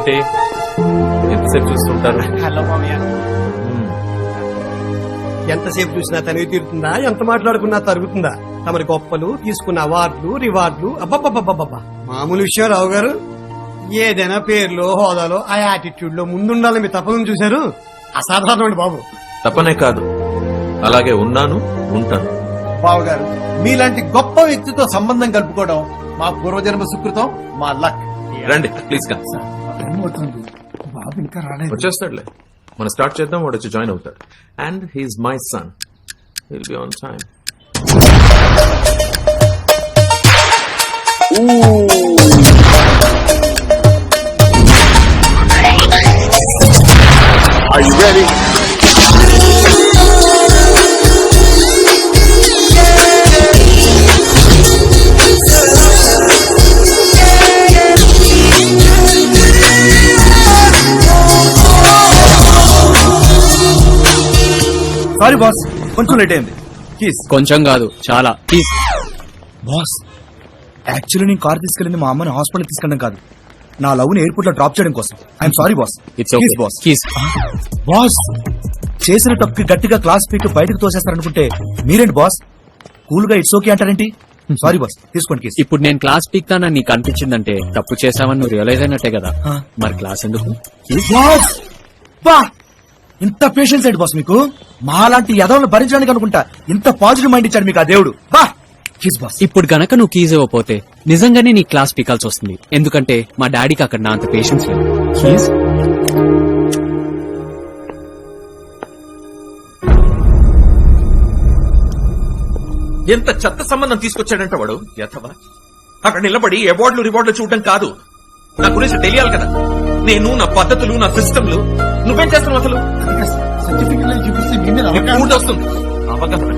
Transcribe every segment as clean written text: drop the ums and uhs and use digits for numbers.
ఏంటి ఎంతసేపు చూస్తుంటారు? హలో మామయ్య. ఎంతసేపు చూసినా తనివి తీరుతుందా, ఎంత మాట్లాడుకున్నా తరుగుతుందా? తమరి గొప్పలు, తీసుకున్న అవార్డులు, రివార్డులు, అబ్బబ్బబ్బబ్బబ్బా మామూలు విషయం రావు గారు. ఏదైనా పేర్లో, హోదాలో, ఆ యాటిట్యూడ్ లో ముందుండాలని మీ తపన చూశారు. అసాధారణమండి బాబు. తప్పనే కాదు, అలాగే ఉన్నాను, ఉంటాను. బావగారు, మీలాంటి గొప్ప వ్యక్తితో సంబంధం కలుపుకోవడం మా పూర్వజన్మ సుకృతం, మా లక్. రండి ప్లీజ్ గా. బాబు ఇంకా రాలేదు. వచ్చేస్తాడులే, మనం స్టార్ట్ చేద్దాం, వాడు వచ్చి జాయిన్ అవుతాడు. And he's my son, will be on time. Are you ready? Sorry boss, కొంచెం లేట్ అయింది. కొంచెం కాదు, చాలా. ప్లీజ్ బాస్, యాక్చువల్లీ నేను కార్ తీసుకెళ్ళింది మా అమ్మని హాస్పిటల్ తీసుకెళ్ళడం కాదు, నా లవ్ ని ఎయిర్పోర్ట్ లో డ్రాప్ చేయడం కోసం. I'm sorry boss. It's okay boss. Keys. Boss, చేసిన తప్పుకి గట్టిగా క్లాస్ పీక్ బయటకు తోసేస్తారనుకుంటే మీరేంటి బాస్ కూల్ గా ఇట్స్ ఓకే అంటారేంటి? సారీ బాస్, తీసుకోండి కేసు. ఇప్పుడు నేను క్లాస్ పీక్తానని నీకు అనిపించిందంటే తప్పు చేసావని నువ్వు రియలైజ్ అయినట్టే కదా. మరి క్లాస్ ఎందుకు? బాస్, బా, ఇంత పేషెన్స్ ఏంటి బాస్ మీకు? మాలాంటి యదవులను భరించడానికి అనుకుంటా ఇంత పాజిటివ్ మైండ్ ఇచ్చాడు మీకు ఆ దేవుడు. బా, ప్లీజ్ బాస్. ఇప్పుడు గనక నువ్వు కీజ్ ఇవ్వకపోతే నిజంగానే నీ క్లాస్ పీకాల్సి వస్తుంది. ఎందుకంటే మా డాడీకి అక్కడ నా అంత పేషెన్స్ లేదు. ప్లీజ్. ఎంత చెత్త సంబంధం తీసుకొచ్చాడంట వాడు. యథవా అక్కడ నిలబడి అవార్డులు రివార్డులు చూడటం కాదు, నా గురించి తెలియాలి కదా. నేను, నా పద్ధతులు, నా సిస్టంలు. నువ్వేం చేస్తున్నావు అసలు? సర్టిఫికెట్ చూపిస్తే మీ మీద నీకు ఊళ్ళో వస్తుంది అవగాహన.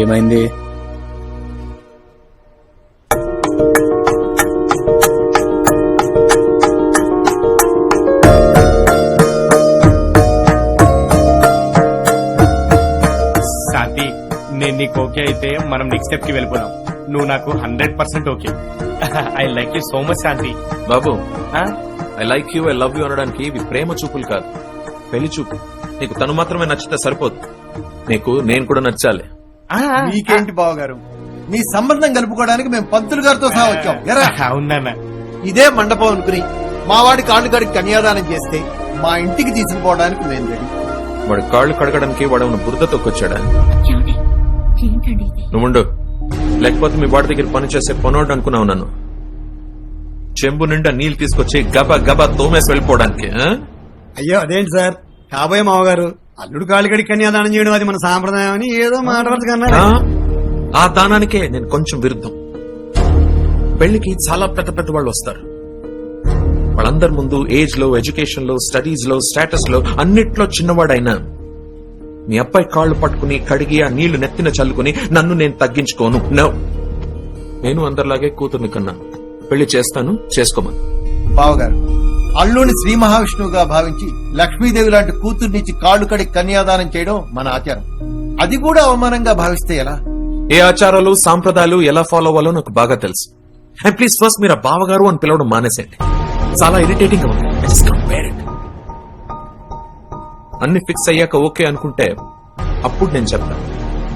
ఏమైంది? శాంతి, నేను నీకు ఓకే అయితే మనం నెక్స్ట్ స్టెప్ కి వెళ్ళిపోదాం. నువ్వు నాకు 100% okay. I like you so much Shanti. Babu, I like you, I love you అనడానికి ఇవి ప్రేమ చూపులు కాదు, పెళ్లి చూపు. నీకు తను మాత్రమే నచ్చితే సరిపోదు, నీకు నేను కూడా నచ్చాలి. మీకేంటి బావగారు, మీ సంబంధం కలుపుకోవడానికి మేము పంతులు గారితో సహా వచ్చాం. అవునా? ఇదే మండపం అనుకుని మా వాడి కాళ్ళు గడికి కన్యాదానం చేస్తే మా ఇంటికి తీసుకుపోవడానికి మేము రెడీ. వాడి కాళ్ళు కడగడానికి వాడు బురద తొక్కొచ్చాడా? ఏంటండి ఇది? నువ్వుండు, లేకపోతే మీ వాడి దగ్గర పని చేసే పనోడు అనుకున్నావు నన్ను. చెంబు నిండా నీళ్లు తీసుకొచ్చి గబా గబా తోమేసి వెళ్ళిపోవడానికి. అయ్యో అదేంటి సార్, కాబోయే మావగారు అల్లుడు కాళ్ళగడి కన్యాదానం చేయడం అది మన సాంప్రదాయం అని ఏదో మాట్లాడుతున్నా. ఆ దానానికే నేను కొంచెం విరుద్ధం. పెళ్లికి చాలా పెద్ద పెద్ద వాళ్ళు వస్తారు. వాళ్ళందరి ముందు ఏజ్ లో, ఎడ్యుకేషన్ లో, స్టడీస్ లో, స్టేటస్ లో అన్నిట్లో చిన్నవాడైనా మీ అబ్బాయి కాళ్లు పట్టుకుని కడిగి ఆ నీళ్లు నెత్తిన చల్లుకుని నన్ను నేను తగ్గించుకోను. నో, నేను అందరిలాగే కూతుర్ని కన్నా. పెళ్లి చేస్తాను, చేసుకోమని. బావగారు, అల్లుని శ్రీ మహావిష్ణువుగా భావించి లక్ష్మీదేవి లాంటి కూతుర్నిచ్చి కాళ్ళు కడి కన్యాదానం చేయడం మన ఆచారం. అది కూడా అవమానంగా భావిస్తే ఎలా? ఏ ఆచారాలు, సాంప్రదాయాలు ఎలా ఫాలో అవ్వాలో నాకు బాగా తెలుసు. అండ్ ప్లీజ్ ఫస్ట్ మీరు ఆ బావగారు అని పిలవడం మానేసేయండి. చాలా ఇరిటేటింగ్ గా ఉంది. అన్ని ఫిక్స్ అయ్యాక ఓకే అనుకుంటే అప్పుడు నేను చెప్తాను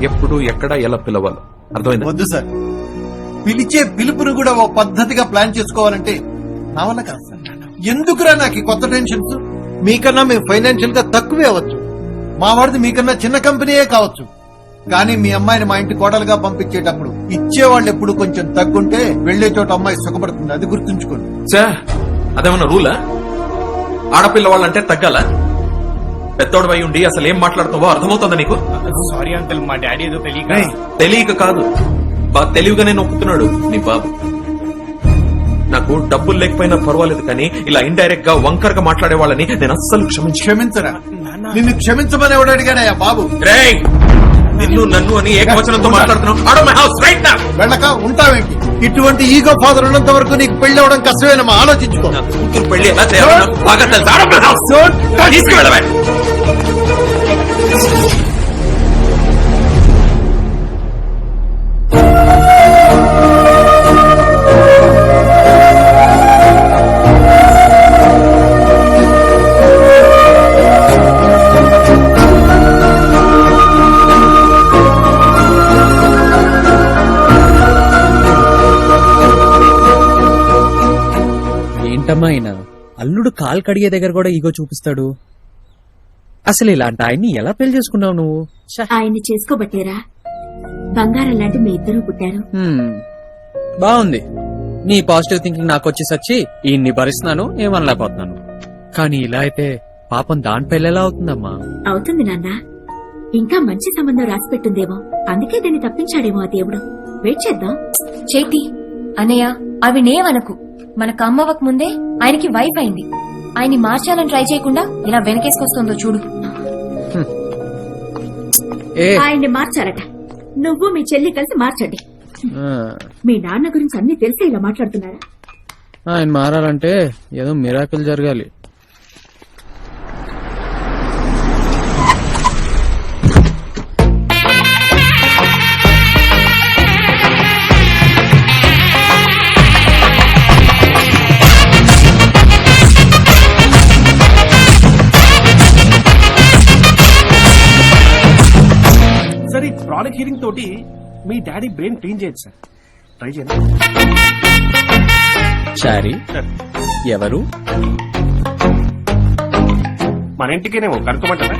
ఎప్పుడు, ఎక్కడ, ఎలా పిలవాలో. అర్థమైంది? వద్దు సార్, పిలిచే పిలుపును కూడా ఓ పద్ధతిగా ప్లాన్ చేసుకోవాలంటే నా వల్ల కాదు సార్. ఎందుకురా నాకు ఈ కొత్త టెన్షన్స్? మీకన్నా మేము ఫైనాన్షియల్ గా తక్కువే అవ్వచ్చు, మా వాడిది మీకన్నా చిన్న కంపెనీయే కావచ్చు. కానీ మీ అమ్మాయిని మా ఇంటి కోడలుగా పంపించేటప్పుడు ఇచ్చేవాళ్ళు ఎప్పుడు కొంచెం తగ్గుంటే వెళ్లే చోట అమ్మాయి సుఖపడుతుంది. అది గుర్తుంచుకోండి. అదేమన్నా రూలా? ఆడపిల్ల వాళ్ళంటే తగ్గాల? పెద్దోడు అయి ఉండి అసలు ఏం మాట్లాడుతావో అర్థమవుతుందా నీకు? సారీ అంకుల్, మా డాడీ ఏదో తెలియక కాదు, బాగా తెలివిగానే నొక్కుతున్నాడు నీ బాబు. నాకు డబ్బులు లేకపోయినా పర్వాలేదు, కానీ ఇలా ఇండైరెక్ట్ గా వంకరగా మాట్లాడే వాళ్ళని నేను అస్సలు క్షమించరా? నిన్ను క్షమించమని ఎవడు అడిగాడయ్యా బాబు? నిన్ను నన్ను అని ఏకవచనంతో మాట్లాడుతున్నావు. వెళ్ళక ఉంటావేంటి? ఇటువంటి ఈగో ఫాదర్ ఉన్నంత వరకు నీకు పెళ్లి అవడం కష్టమేనమ్మా, ఆలోచించుకో. కూతురు పెళ్లి ఎలా చేయాలో బాగా తెలుసు. ఎంతమ్మా అయినా అల్లుడు కాలు కడిగే దగ్గర కూడా ఈగో చూపిస్తాడు. అసలు ఇలాంటి ఆయన్ని ఎలా పెళ్లి చేసుకున్నావు నువ్వు? ఛ! ఆయన్ని చేసుకోబట్టేరా బంగారం లాంటి మీ ఇద్దరూ పుట్టారు. బాగుంది. నీ పాజిటివ్ థింకింగ్ నాకు వచ్చేసచ్చి ఈయన్ని భరిస్తున్నాను, ఏమనలేకపోతున్నాను. కానీ ఇలా అయితే పాపం దాని పెళ్ళెలా అవుతుందమ్మా? అవుతుంది నాన్న. ఇంకా మంచి సంబంధం రాసి పెట్టుందేమో, అందుకే దీన్ని తప్పించాడేమో ఆ దేవుడు. వెయిట్ చేద్దాం. చేతి అనయ్య అవి నేవనకు. మనకు అమ్మవక ముందే ఆయనకి వైఫ్ అయింది. ఆయన్ని మార్చాలని ట్రై చేయకుండా ఇలా వెనకేసుకొస్తుందో చూడు. ఏ ఆయన్ని మార్చారట. నువ్వు మీ చెల్లి కలిసి మార్చండి. ఆ, మీ నాన్న గురించి అన్ని తెలిసి ఇలా మాట్లాడుతున్నారా? ఆయన మారాలంటే ఏదో మిరాకిల్ జరగాలి. సార్ ఈ ప్రాడక్ట్ హీరింగ్ తోటి మీ డాడీ బ్రెయిన్ క్లీన్ చేయొచ్చు సార్. ట్రై చేయండి చారి సార్. ఎవరు? మన ఇంటికేనేమో కనుక్కోమంటారా?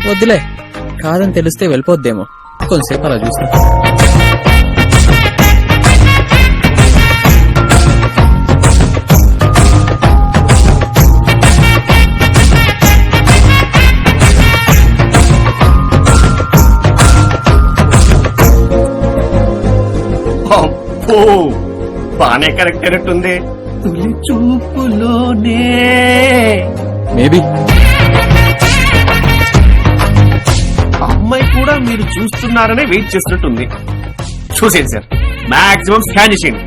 వద్దులే, కాదని తెలిస్తే వెళ్ళిపోద్దేమో. కొంతసేపు అలా చూస్తా. అబ్బో బానే కరెక్ట్ అయినట్టుంది. తొలి చూపులోనే మేబీ అమ్మాయి కూడా మీరు చూస్తున్నారనే వెయిట్ చేస్తున్నట్టుంది. చూసేయండి సార్, మాక్సిమం స్కాన్ చేసేయండి.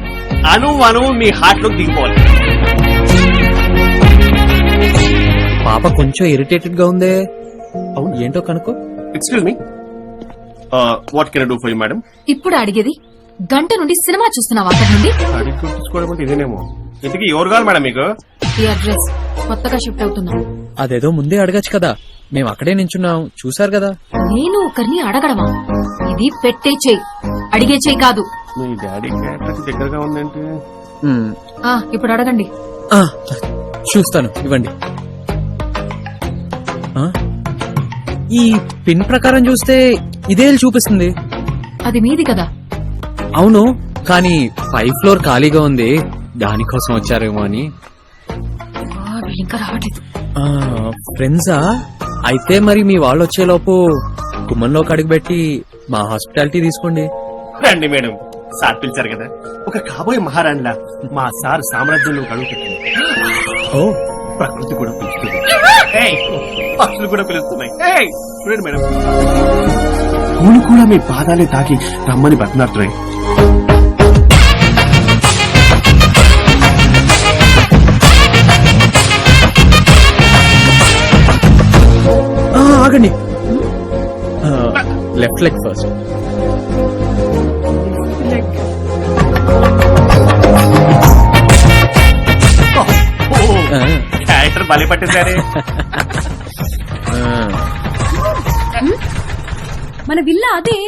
అణువు మీ హార్ట్ లోకి దిగిపోవాలి. పాప కొంచెం ఇరిటేటెడ్ గా ఉందే. అవును. ఏంటో కనుక్కో. Excuse me, what can I do for you madam? ఇప్పుడు అడిగేది గంట నుండి సినిమా చూస్తున్నావా అక్కడి నుండి? అడిగి చూపించుకోవడం అంటే ఇదేనేమో. ఇంతకీ ఎవరు కావాలి మేడం మీకు? ఈ అడ్రస్ కొత్తగా షిఫ్ట్ అవుతున్నాం. అదేదో ముందే అడగచ్చు కదా, మేము అక్కడే నించున్నాం, చూసారు కదా. నేను ఒకరిని అడగడమా? ఇది పెట్టే చేయి, అడిగే చేయి కాదు. మీ డాడీ క్యారెక్టర్ దగ్గరగా ఉందంటే మ్, ఇప్పుడు అడగండి. ఆ, చూస్తాను, ఇవ్వండి. ఆ, ఈ పిన్ ప్రకారం చూస్తే ఇదే చూపిస్తుంది. అది మీది కదా? అవును, కానీ 5th ఫ్లోర్ ఖాళీగా ఉంది, దానికోసం వచ్చారేమో అని. వీళ్ళు ఇంకా రావట్లేదు. ఫ్రెండ్సా? అయితే మరి మీ వాళ్ళు వచ్చేలోపు గుమ్మంలోకి అడుగుపెట్టి మా హాస్పిటాలిటీ తీసుకోండి. రండి మేడం, సార్ పిలిచారు కదా. ఒక కాబోయే మహారాణిలా మా సార్ సామ్రాజ్యంలో అడుగు పెట్టింది. ఓ, ప్రకృతి కూడా పిలుస్తుంది, ఏయ్, పక్షులు కూడా పిలుస్తున్నాయి. ఏయ్, చూడండి మేడం, పూలు కూడా మీ పాదాలే తాకి రమ్మని బతినాడుతున్నాయి. ఆగండి. Left leg first. క్యారెక్టర్ బలి పట్టేశారే. మన విల్లా అదే,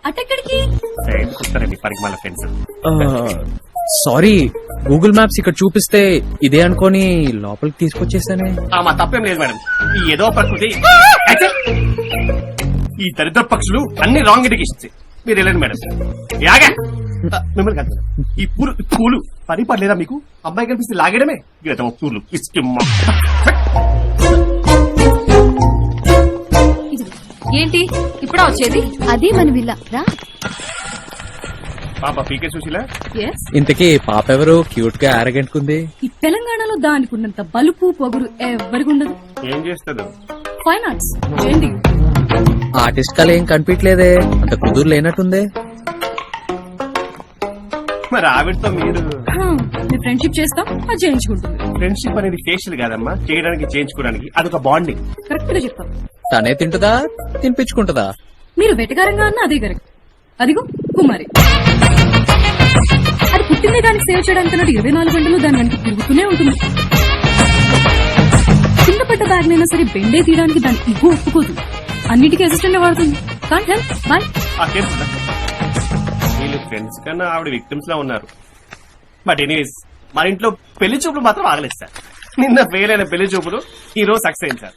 అటెక్కడికి? ఫ్రెండ్స్ వస్తారండి, పరిగమాల ఫ్రెండ్స్. సారీ, గూగుల్ మ్యాప్స్ ఇక్కడ చూపిస్తే ఇదే అనుకొని లోపలికి తీసుకొచ్చేసానే. మా తప్పేం లేదు మేడం, ఈ ఏదో ప్రకృతి. అయితే ఈ దరిద్ర పక్షులు అన్ని రాంగ్ ఇండికేషన్స్. మీరు వెళ్ళండి మేడం. యాగా మిమ్మల్ని కాదు, ఈ పూలు పని పర్లేదా మీకు? అమ్మాయి కనిపిస్తే లాగడమే. ఏదో పూలు ఇష్టమ్మా. ఏంటి ఇప్పుడా వచ్చేది? అదే మన విల్లా రా. పాప పీకే సుశీల. ఇంతకీ పాప ఎవరు క్యూట్ గా ఆరగెంట్ కుంది? ఈ తెలంగాణలో దానికి ఉన్నంత బలుపు పొగురు ఎవరికి ఉండదు. ఏం చేస్తుందో? ఫైన్ ఆర్ట్స్ చేయండి. ఆర్టిస్ట్ కళ ఏం కనిపించలేదే, అంత కుదురు లేనట్టుందే. మరి ఆవిడతో మీరు మేము ఫ్రెండ్షిప్ చేస్తాం, అది చేయించుకుంటుంది. ఫ్రెండ్షిప్ అనేది ఫేషియల్ కాదమ్మా, చేయడానికి చేయించుకోవడానికి. అదొక బాండింగ్. కరెక్ట్ గా చెప్తాం. తనే తింటుందా, తినిపించుకుంటుందా? మీరు వెటకారంగా అన్న అదే కరెక్ట్. అదిగో కుమారి, అది పుట్టిందే దానికి సేవ్ చేయడానికి అన్నట్టు 24 గంటలు దాని వెనక తిరుగుతూనే ఉంటుంది. కింద పడ్డ బ్యాగ్ నైనా సరే బెండే తీయడానికి దాని ఇగో ఒప్పుకోదు. అన్నిటికీ అసిస్టెంట్ వాడుతుంది. Can't help. బాయ్. ఆ కేసు వీళ్ళు ఫ్రెండ్స్ కన్నా ఆవిడ విక్టిమ్స్ లా ఉన్నారు. బట్ ఎనీవేస్, మన ఇంట్లో పెళ్లి చూపులు మాత్రం ఆగలేదు సార్. నిన్న ఫెయిల్ అయిన పెళ్లి చూపులు ఈ రోజు సక్సెస్ అయింది సార్.